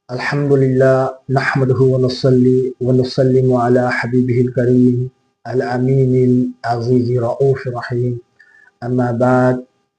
अल्हम्दुलिल्लाह नहमदुहु व नुसल्ली व नुसल्लिमु अला हबीबिहिल करीम अल अमीनिल अज़ीज़िर रऊफ़िर रहीम अम्मा बाद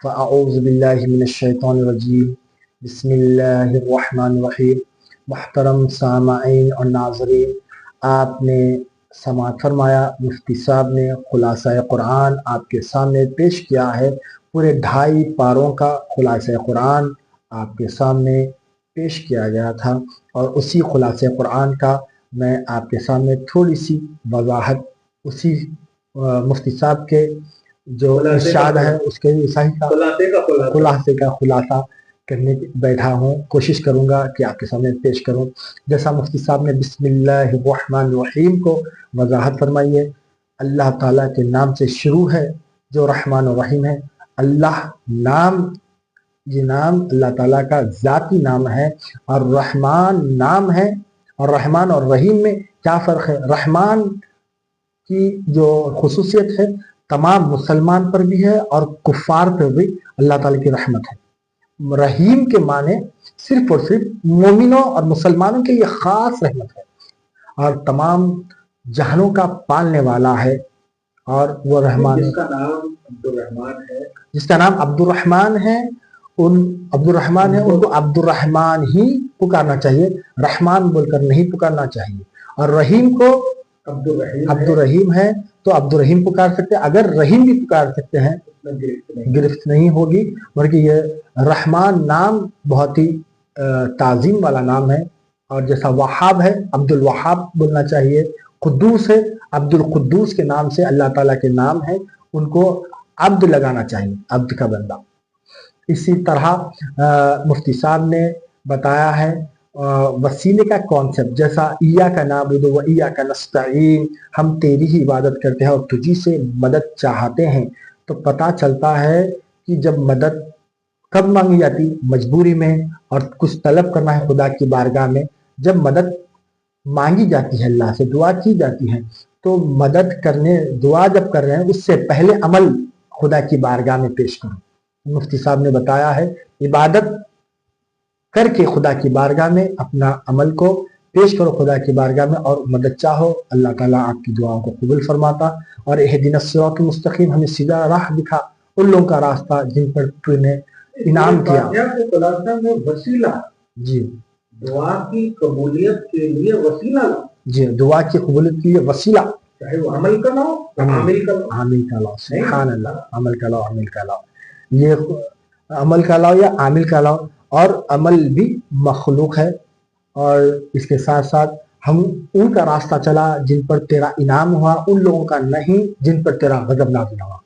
फ़अऊज़ु बिल्लाहि मिनश शैतानिर रजीम बिस्मिल्लाहिर रहमानिर रहीम। मुहतरम सामाईन और नाज़रीन, आपने समाअत फरमाया। मुफ्ती साहब ने खुलासा कुरान आपके सामने पेश किया है। पूरे 2.5 पारों का खुलासा कुरान आपके सामने पेश किया गया था और उसी खुलासे कुरान का मैं आपके सामने थोड़ी सी वजाहत उसी मुफ्ती साहब के जो इरशाद है उसके सही का खुलासे का खुलासा करने बैठा हूँ। कोशिश करूँगा कि आपके सामने पेश करूँ। जैसा मुफ्ती साहब ने बिस्मिल्लाहिर्रहमानिर्रहीम को वजाहत फरमाई है, अल्लाह ताला के नाम से शुरू है जो रहमान और रहीम है। अल्लाह नाम, ये नाम अल्लाह ताला का ज़ाती नाम है और रहमान नाम है। और रहमान और रहीम में क्या फ़र्क है? रहमान की जो खुसूसियत है तमाम मुसलमान पर भी है और कुफ़ार पर भी अल्लाह ताला की रहमत है। रहीम के माने सिर्फ और सिर्फ मोमिनों और मुसलमानों के लिए ख़ास रहमत है और तमाम जहानों का पालने वाला है। और वो रहमान जिसका नाम अब्दुर्रहमान है, जिसका नाम अब्दुर्रहमान है, उनको अब्दुर्रहमान ही पुकारना चाहिए, रहमान बोलकर नहीं पुकारना चाहिए। और रहीम को अब्दुर्रहीम है तो अब्दुर्रहीम पुकार सकते हैं। अगर रहीम भी पुकार सकते हैं गिरफ्त नहीं होगी, बल्कि ये रहमान नाम बहुत ही ताज़ीम वाला नाम है। और जैसा वहाब है, अब्दुल वहाब बोलना चाहिए। कुद्दूस है, अब्दुल कुद्दूस के नाम से अल्लाह ताला के नाम है, उनको अब्द लगाना चाहिए, अब्द का बंदा। इसी तरह मुफ्ती साहब ने बताया है वसीले का कॉन्सेप्ट, जैसा इय्याका नअबुदु व इय्याका नस्तईन, हम तेरी ही इबादत करते हैं और तुझी से मदद चाहते हैं। तो पता चलता है कि जब मदद कब मांगी जाती? मजबूरी में, और कुछ तलब करना है खुदा की बारगाह में। जब मदद मांगी जाती है, अल्लाह से दुआ की जाती है, तो मदद करने, दुआ जब कर रहे हैं उससे पहले अमल खुदा की बारगाह में पेश करो। मुफ्ती साहब ने बताया है इबादत करके खुदा की बारगाह में अपना अमल को पेश करो खुदा की बारगाह में और मदद चाहो, अल्लाह ताला आपकी दुआओं को कबूल फरमाता। और इहदिनस सिरातल मुस्तकीम, हमें सीधा राह दिखा, उन लोगों का रास्ता जिन पर तूने इनाम किया। वसीला जी, दुआ की कबूलियत के लिए वसीला, जी, दुआ की कबूलियत के लिए वसीला, चाहे वो अमल का लाओ, आमिल का लाओ, सुभान अल्लाह, अमल का लाओ, आमिल का लाओ, ये अमल का लाओ या आमिल का लाओ। और अमल भी मखलूक है और इसके साथ साथ हम उनका रास्ता चला जिन पर तेरा इनाम हुआ, उन लोगों का नहीं जिन पर तेरा गजब नाज़िल हुआ।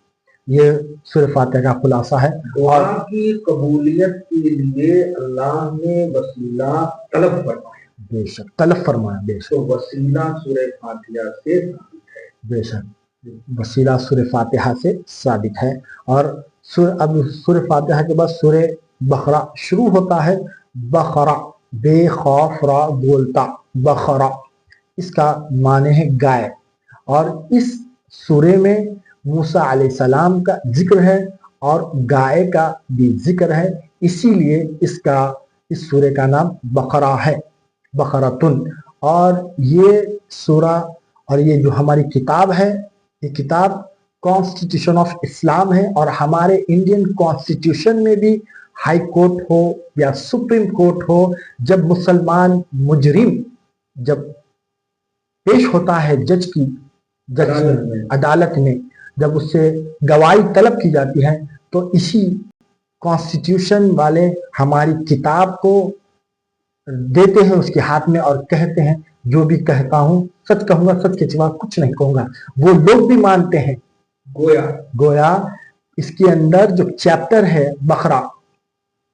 ये सूरह फातिहा का खुलासा है। दुआ की कबूलियत के लिए अल्लाह ने वसीला तलब फरमाया, बेशक तलब फरमाया, बेशक। तो वसीला सूरह फातिहा से साबित है, बेशक वसीला सूरह फातिहा से साबित है। और अब सूरह फातिहा के बाद सूरह बकरा शुरू होता है। बकरा, बे खौफ रा बोलता, बकरा, इसका माने है गाय। और इस सूरे में मूसा अलैहिस्सलाम का जिक्र है और गाय का भी जिक्र है, इसीलिए इस सूरे का नाम बकरा है, बकरातुन। और ये सूरा और ये जो हमारी किताब है, ये किताब कॉन्स्टिट्यूशन ऑफ इस्लाम है। और हमारे इंडियन कॉन्स्टिट्यूशन में भी हाई कोर्ट हो या सुप्रीम कोर्ट हो, जब मुसलमान मुजरिम जब पेश होता है जज अदालत में, जब उससे गवाही तलब की जाती है, तो इसी कॉन्स्टिट्यूशन वाले हमारी किताब को देते हैं उसके हाथ में और कहते हैं जो भी कहता हूँ सच कहूंगा, सच के सिवा कुछ नहीं कहूंगा। वो लोग भी मानते हैं। गोया इसके अंदर जो चैप्टर है बकरा,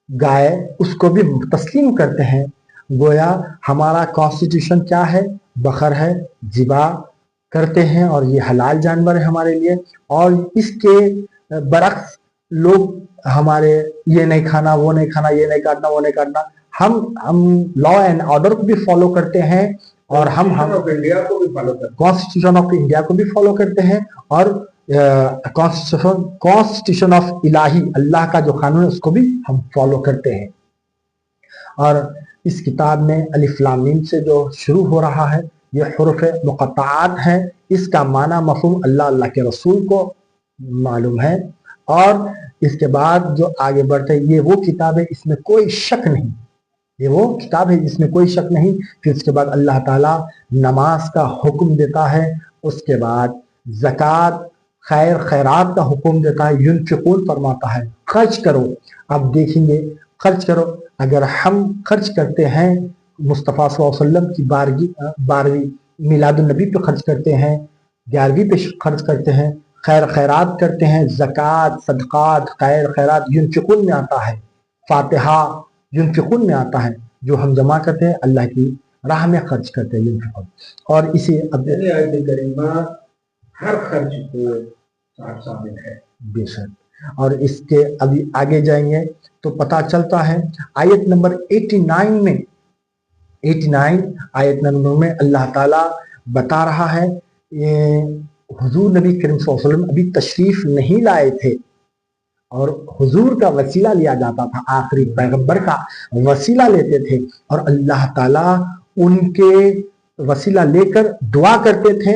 गाय, उसको भी तस्लीम करते हैं। गोया हमारा कॉन्स्टिट्यूशन क्या है? बकर है, जिबा करते हैं और ये हलाल जानवर है हमारे लिए। और इसके बरक्स लोग हमारे ये नहीं खाना, वो नहीं खाना, ये नहीं काटना, वो नहीं काटना, हम लॉ एंड ऑर्डर को भी फॉलो करते हैं और हम इंडिया को भी फॉलो करते हैं, कॉन्स्टिट्यूशन ऑफ इंडिया को भी फॉलो करते हैं। और कॉन्स्टिट्यूशन ऑफ इलाही, अल्लाह का जो कानून है उसको भी हम फॉलो करते हैं। और اس کتاب میں الف لام میم سے جو شروع ہو رہا ہے یہ حروف مقطعات ہیں. اس کا معنی مفہوم اللہ کے رسول کو معلوم ہے. اور اس کے بعد جو آگے بڑھتے یہ وہ کتاب ہے اس میں کوئی شک نہیں, یہ وہ کتاب ہے جس میں کوئی شک نہیں. پھر اس کے بعد اللہ تعالیٰ نماز کا حکم دیتا ہے, اس کے بعد زکوٰۃ خیرات کا حکم دیتا ہے, ینفقون فرماتا ہے خرچ کرو. اب دیکھیں گے خرچ کرو, اگر ہم خرچ کرتے ہیں مصطفیٰ صلی اللہ علیہ وسلم کی 12ویں میلاد النبی پہ خرچ کرتے ہیں, 11ویں پہ خرچ کرتے ہیں, خیرات کرتے ہیں, زکوٰۃ صدقات خیرات ینفقون میں آتا ہے, فاتحہ ینفقون میں آتا ہے, جو ہم جمع کرتے ہیں اللہ کی راہ میں خرچ کرتے ہیں ینفقون. اور اسی آیت کریمہ ہر خرچ کو شامل ہے بے شک. اور اس کے ابھی آگے جائیں گے تو پتہ چلتا ہے آیت نمبر 89 آیت نمبر میں اللہ تعالیٰ بتا رہا ہے حضور نبی کریم صلی اللہ علیہ وسلم ابھی تشریف نہیں لائے تھے اور حضور کا وسیلہ لیا جاتا تھا, آخری پیغمبر کا وسیلہ لیتے تھے اور اللہ تعالیٰ ان کے وسیلہ لے کر دعا کرتے تھے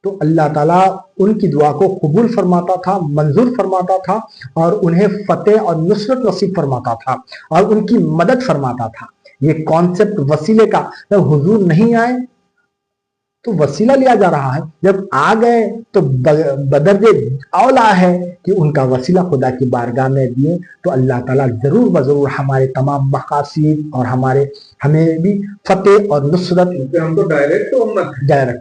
تو اللہ تعالیٰ ان کی دعا کو قبول فرماتا تھا, منظور فرماتا تھا اور انہیں فتح اور نصرت نصیب فرماتا تھا اور ان کی مدد فرماتا تھا. یہ کانسیپٹ وسیلے کا, جب حضور نہیں آئے تو وسیلہ لیا جا رہا ہے, جب آ گئے تو بدرجہ اولا ہے کہ ان کا وسیلہ خدا کی بارگاہ میں دیے تو اللہ تعالیٰ ضرور بضرور ہمارے تمام مقاصد اور ہمیں بھی فتح اور نصرت, کیونکہ ہم تو ڈائریکٹ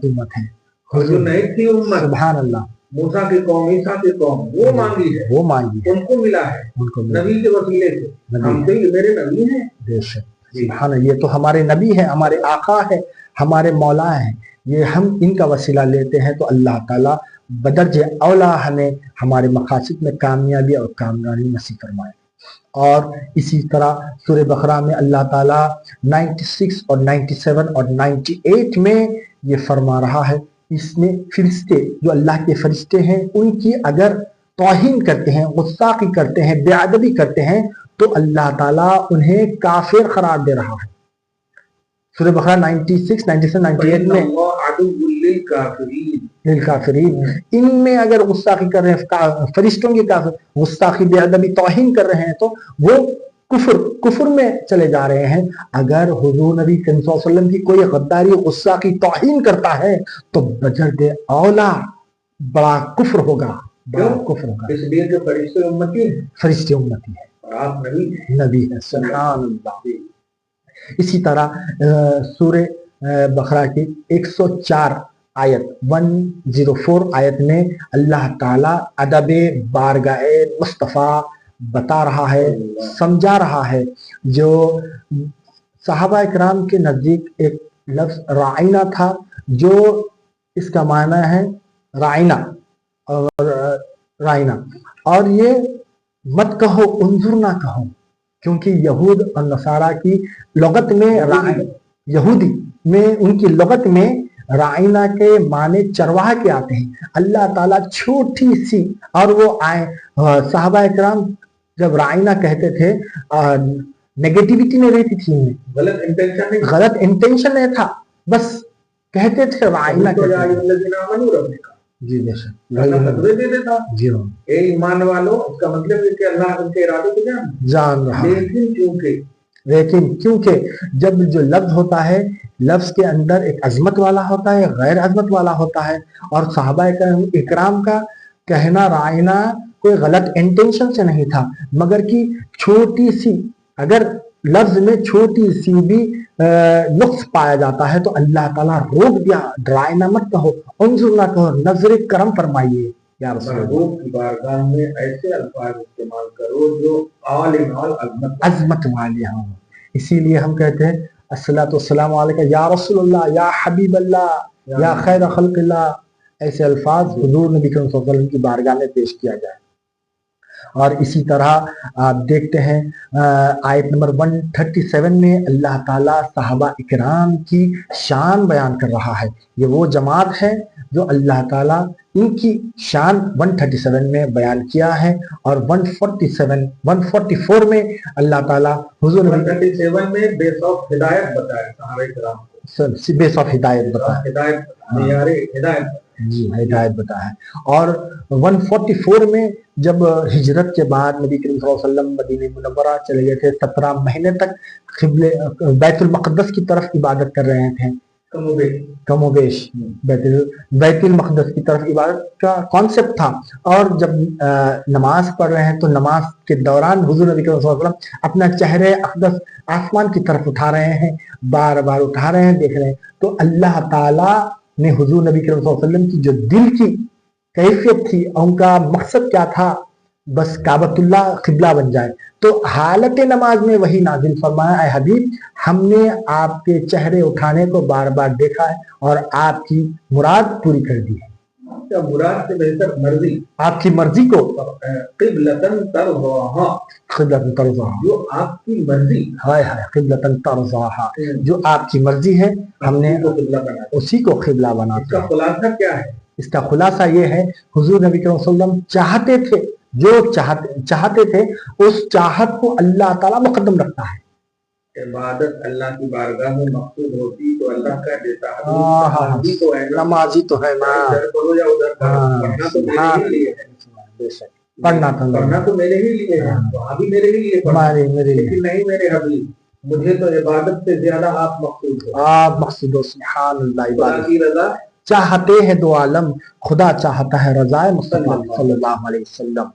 امت ہے. حضور نہیں تھی امت, سبحان اللہ, موسیٰ کی قوم عیسیٰ کی قوم وہ مانگی ہے, ان کو ملا ہے نبی کے وسیلے سے. ہم تو میرے نبی ہیں, بے شک سبحان اللہ, یہ تو ہمارے نبی ہے, ہمارے آقا ہے, ہمارے مولا ہیں, یہ ہم ان کا وسیلہ لیتے ہیں تو اللہ تعالیٰ بدرجہ اولا ہمیں ہمارے مقاصد میں کامیابی اور کامیابی نصیب فرمائے. اور اسی طرح سورہ بقرہ میں اللہ تعالیٰ 96 اور 97 اور 98 میں یہ فرما رہا ہے, اس میں فرشتے جو اللہ کے فرشتے ہیں ان کی اگر توہین کرتے ہیں, غستاخی کرتے ہیں, بے ادبی کرتے ہیں تو اللہ تعالیٰ انہیں کافر قرار دے رہا ہے. سورہ بقرہ 96, 97, 98 میں للکافرین, ان میں اگر غستاخی کر رہے ہیں فرشتوں کی غستاخی بے ادبی توہین کر رہے ہیں تو وہ کفر میں چلے جا رہے ہیں. اگر حضور نبی صلی اللہ علیہ وسلم کی کوئی غداری غستاخی توہین کرتا ہے تو بجرد اولا بڑا کفر ہوگا, اس لیے کہ فرشتے امتی ہیں اور آپ نبی ہے. سبحان اللہ. اسی طرح سورہ بقرہ کی 104 آیت 104 آیت میں اللہ تعالیٰ ادب بارگاہ مصطفیٰ بتا رہا ہے, سمجھا رہا ہے. جو صحابہ اکرام کے نزدیک ایک لفظ رائنا تھا, جو اس کا معنی ہے رائنا, اور یہ مت کہو انظر نہ کہو, کیونکہ یہود اور نصارہ کی لغت میں یہودی میں ان کی لغت میں رائنا کے معنی چرواہ کے آتے ہیں. اللہ تعالیٰ چھوٹی سی, اور وہ صحابہ اکرام جب رائنا کہتے تھے نیگیٹیوٹی نہیں رہتی تھی ان میں, غلط انٹینشن نہیں تھا, بس کہتے تھے رائنا. جی بے شک جی ہاں, ایمان والو, اس کا مطلب ہے کہ اللہ ان کے ارادے کو جان رہا ہے. لیکن کیونکہ جب جو لفظ ہوتا ہے لفظ کے اندر ایک عظمت والا ہوتا ہے, غیر عظمت والا ہوتا ہے, اور صحابہ اکرام کا کہنا رائنا کوئی غلط انٹینشن سے نہیں تھا, مگر کہ چھوٹی سی اگر لفظ میں چھوٹی سی بھی نقص پایا جاتا ہے تو اللہ تعالیٰ روک دیا, رائنا مت کہو, انظر نہ کہو, نظر کرم فرمائیے یا رسول اللہ کی بارگاہ میں ایسے الفاظ استعمال کرو جو عظمت والے ہوں. اسی لیے ہم کہتے ہیں الصلاۃ والسلام علیکہ یا رسول اللہ, یا حبیب اللہ, یا خیر خلق اللہ. ایسے الفاظ حضور نبی صلی اللہ علیہ وسلم کی بارگاہ میں پیش کیا جائے. اور اسی طرح آپ دیکھتے ہیں آیت نمبر 137 میں اللہ تعالیٰ صحابہ اکرام کی شان بیان کر رہا ہے. یہ وہ جماعت ہے جو اللہ تعالیٰ इनकी शान 137 में बयान किया है और 144 में अल्लाह ताला हुजूर 137 में बेस ऑफ हिदायत बताया, सहाबा किराम को बेस ऑफ हिदायत बताया, हिदायत जी हिदायत बताया है। और 144 में जब हिजरत के बाद नबी करीम सल्लल्लाहु अलैहि वसल्लम मदीने मुनव्वरा चले गए थे, 17 महीने तक क़िबले बैतुल मक़दस की तरफ इबादत कर रहे थे, कमोबेश बैतुल मक़दस की तरफ इबादत का कॉन्सेप्ट था। और जब नमाज पढ़ रहे हैं तो नमाज के दौरान हुजूर नबी करीम सल्लल्लाहु अलैहि वसल्लम अपना चेहरे अक़दस आसमान की तरफ उठा रहे हैं, बार बार उठा रहे हैं, देख रहे हैं। तो अल्लाह ताला ने हुजूर नबी करीम सल्लल्लाहु अलैहि वसल्लम की जो दिल की कैफियत थी, उनका मकसद क्या था, बस काबतुल्लाह क़िबला बन जाए। तो हालत नमाज में वही नाजिल फरमाया, ऐ हबीब हमने आपके चेहरे उठाने को बार बार देखा है और आपकी मुराद पूरी कर दी है। मुराद से बेहतर मर्जी, आपकी मर्जी को क़िबलतन तरज़ाहा, क़िबलतन तरज़ाहा, जो आपकी मर्जी, हाय हाय क़िबलतन तरज़ाहा, जो आपकी मर्जी है हमने उसी को क़िबला बना दिया। इसका खुलासा क्या है? इसका खुलासा ये है, हुजूर नबी करीम सल्लल्लाहु अलैहि वसल्लम चाहते थे, जो चाहते थे उस चाहत को अल्लाह ताला मुकद्दम रखता है। इबादत अल्लाह की बारगाह में मकसूद होती तो अल्लाह का देता है, नमाजी तो है ना, पढ़ना तो मेरे ही लिए है, अभी मेरे ही लिए लेकिन नहीं मेरे हबीब, मुझे तो इबादत से ज्यादा आप मकसूद हो, आप मकसूद हो। सुभान अल्लाह, इबादत की रजा चाहते हैं दो आलम, खुदा चाहता है रज़ाए मुस्तफ़ा सल्लल्लाहु अलैहि वसल्लम।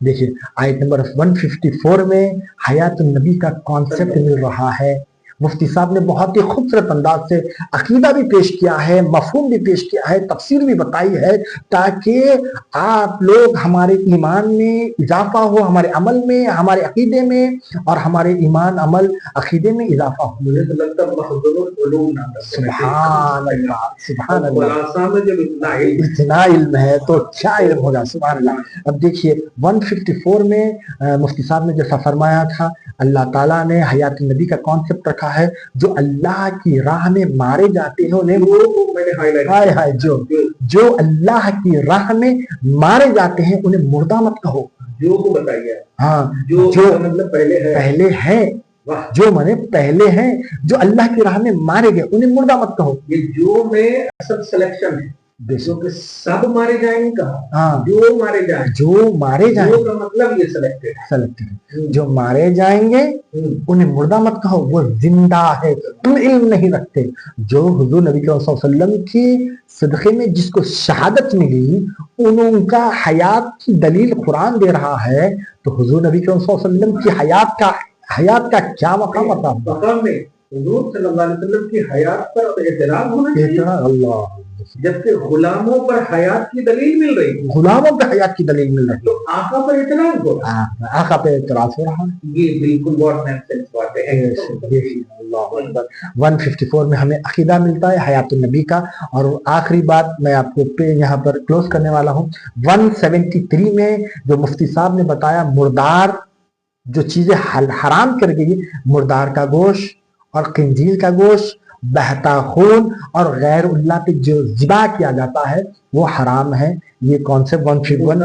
देखिए आयत नंबर 154 में हयातुन नबी का कॉन्सेप्ट मिल रहा है। मुफ्ती साहब ने बहुत ही खूबसूरत अंदाज से अकीदा भी पेश किया है, मफहूम भी पेश किया है, तफसीर भी बताई है, ताकि आप लोग हमारे ईमान में इजाफा हो, हमारे अमल में, हमारे अकीदे में, और हमारे ईमान अमल अकीदे में इजाफा हो। मुझे तो लगता है सुभान अल्लाह, सुभान अल्लाह, में जब इतना इल्म है तो क्या इल्म होगा। सुभान अल्लाह। अब देखिए 154 में मुफ्ती साहब ने जैसा फरमाया था, अल्लाह ताला ने हयात नबी का कॉन्सेप्ट रखा है, जो अल्लाह की राह में मारे जाते हैं उन्हें, वो मैंने हाय हाय, जो अल्लाह की राह में मारे जाते हैं उन्हें मुर्दा मत कहो। जो को बताइए, हाँ, जो मतलब पहले है, जो माने पहले हैं, जो अल्लाह की राह में मारे गए उन्हें मुर्दा मत कहो। ये जो में असल सिलेक्शन है, जो कि सब मारे जाएंगे कहा, हाँ, जो मारे जाएंगे, जो मारे जाएंगे, जो का मतलब ये सिलेक्टेड है। जो मारे जाएंगे उन्हें मुर्दा मत कहो, वो जिंदा है, तुम इल्म नहीं रखते। जो हुजूर नबी सल्लल्लाहु अलैहि वसल्लम की सदक़े में जिसको शहादत मिली, उनका हयात की दलील कुरान दे रहा है, तो हुजूर नबी सल्लल्लाहु अलैहि वसल्लम की हयात का क्या मकाम था? हुजूर सल्लल्लाहु अलैहि वसल्लम की हयात पर एतराम होना चाहिए। अल्लाह, जबकि गुलामों पर हयात की दलील मिल रही है, गुलामों पर हयात की दलील मिल रही है, तो आका पर इतराज हो रहा है, आका पे इतराज हो रहा है। ये बिल्कुल बहुत नॉनसेंस बातें हैं। 154 में हमें अकीदा मिलता है हयातुन नबी का। और आखिरी बात मैं आपको यहाँ पर क्लोज करने वाला हूँ। 173 में जो मुफ्ती साहब ने बताया, मुर्दार जो चीजें हराम कर गई, मुर्दार का गोश्त और खंजीर का गोश्त, बहता खून और गैर उल्लाह पे जो ज़िबा किया जाता है वो हराम है। ये कॉन्सेप्ट 151,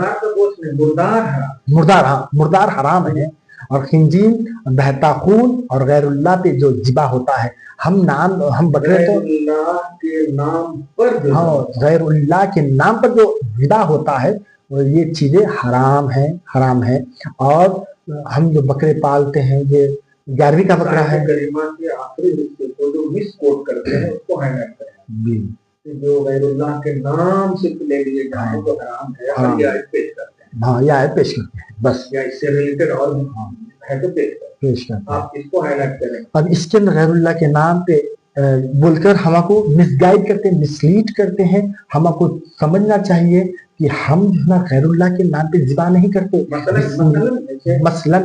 मुर्दार हराम है, और खिंजीर, बहता खून और गैर उल्लाह पे जो ज़िबा होता है, हम बकरे तो के नाम पर, हाँ, गैर उल्लाह के नाम पर जो ज़िबा होता है, ये चीजें हराम है। और हम जो बकरे पालते हैं, ये 11वीं का बकरा है, गरिमा के आखिरी हिस्से को जो मिस कोट करते हैं उसको हाईलाइट करें, जो गैरुल्लाह के नाम से ले लिए जाने को हराम है, और ये आयत पेश करते हैं। हाँ, ये आयत पेश करते हैं, बस या इससे रिलेटेड और है तो पेश करते हैं, आप इसको हाईलाइट करें। अब इसके अंदर गैरुल्लाह के नाम पे बोलकर हमको मिसगाइड करते हैं, मिसलीड करते हैं। हमको समझना चाहिए कि हम जो ना गैरुल्लाह के नाम पे ज़िबा नहीं करते। मसलन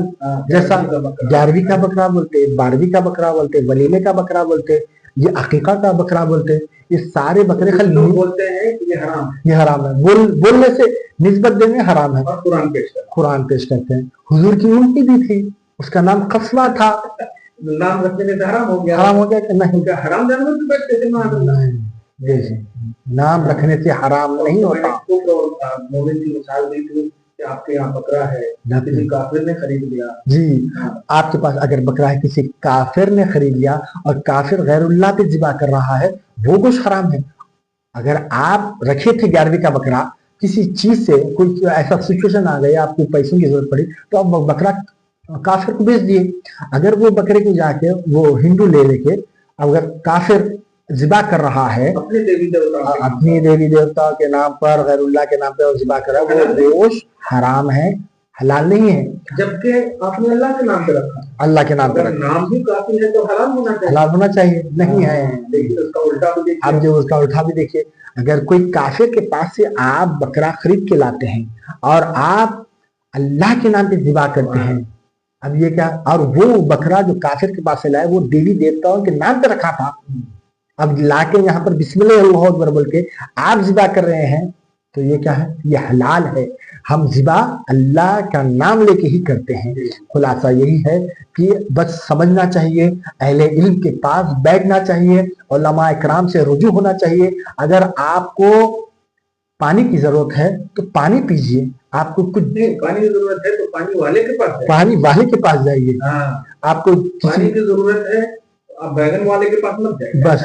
जैसा 11वीं का बकरा बोलते, 12वीं का बकरा बोलते, वलीमे का बकरा बोलते, ये अकीका का बकरा बोलते, ये सारे बकरे खाली बोलते हैं कि ये हराम है, बोलने से निस्बत देने हराम है, और कुरान पेश करते हैं। हुजूर की उल्टी भी थी, उसका नाम कस्वा था, नाम रखने में हराम हो गया कि नहीं, हराम जानवर भी बैठते थे, नाम रखने से हराम नहीं होता। कुफ्र और मोमिन की मिसाल दी थी कि आपके यहाँ बकरा है, किसी काफिर ने खरीद लिया। जी, आपके पास अगर बकरा है, किसी काफिर ने खरीद लिया और काफिर गैरुल्लाह पे ज़िबा कर रहा है, वो गोश्त हराम है। अगर आप रखे थे 11वीं का बकरा, किसी चीज से कोई ऐसा सिचुएशन आ गया, आपको पैसों की जरूरत पड़ी, तो आप बकरा काफिर को बेच दिए। अगर वो बकरे को जाके वो हिंदू ले लेके, अगर काफिर ज़िबा कर रहा है अपने अपनी देवी देवता के नाम पर, गैरुल्लाह के नाम पर और ज़िबा कर रहा है, वो गोश्त हराम है, हलाल नहीं है। जबकि आपने अल्लाह के नाम पे रखा, अल्लाह के नाम पर अगर नाम ही काफिर है तो हलाल होना चाहिए। हलाल होना चाहिए, नहीं है। देखिए उसका उल्टा भी देखिए। अब जो उसका उल्टा भी देखिए, अगर कोई काफिर के पास से आप बकरा खरीद के लाते हैं और आप अल्लाह के नाम पे ज़िबा करते हैं, अब ये क्या, और वो बकरा जो काफिर के पास से लाए वो देवी देवताओं के नाम पे रखा था, अब लाके यहाँ पर बिस्मिल्लाह अल्लाहु अकबर बोल के आप ज़िबा कर रहे हैं, तो ये क्या है, ये हलाल है। हम ज़िबा अल्लाह का नाम लेके ही करते हैं। खुलासा यही है कि बस समझना चाहिए, अहले इल्म के पास बैठना चाहिए, उलमा इकराम से रुजू होना चाहिए। अगर आपको पानी की जरूरत है तो पानी पीजिए, आपको कुछ नहीं पानी की जरूरत है तो पानी वाले के पास जाइए। पानी वाले के पास जाइए। आपको पानी की जरूरत है आप बैगन वाले के पास मत जाइए, बस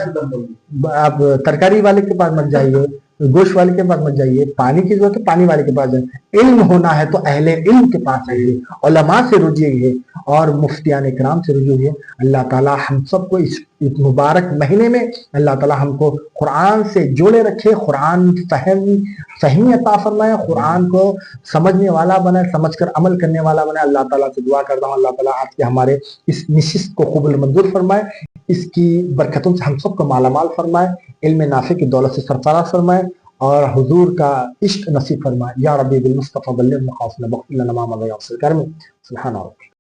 आप तरकारी वाले के पास मत जाइए, गोश्त वाले के पास मत जाइए। पानी की जरूरत है पानी वाले के पास जाइए। इल्म होना है तो अहले इल्म के पास जाइए, उलमा से रुझिए और मुफ्तियान इकराम से रुझिए। अल्लाह ताला हम सबको इस मुबारक महीने में अल्लाह ताला हमको कुरान से जोड़े रखे, कुरान फहमी अता फरमाए, कुरान को समझने वाला बनाए, समझकर अमल करने वाला बनाए। अल्लाह ताला से दुआ करता हूँ अल्लाह ताला आज के हमारे इस नशिस्त को कबूल मंजूर फरमाए, इसकी बरकतों से हम सबको मालामाल फरमाए, इल्म नाफे की दौलत से सरफराज फरमाए और हुजूर का इश्क नसीब फरमाए। या रब्बी बिल मुस्तफा बल्लिग मकासिदना वग़फिर लना मा मज़ा सुब्हान अल्लाह।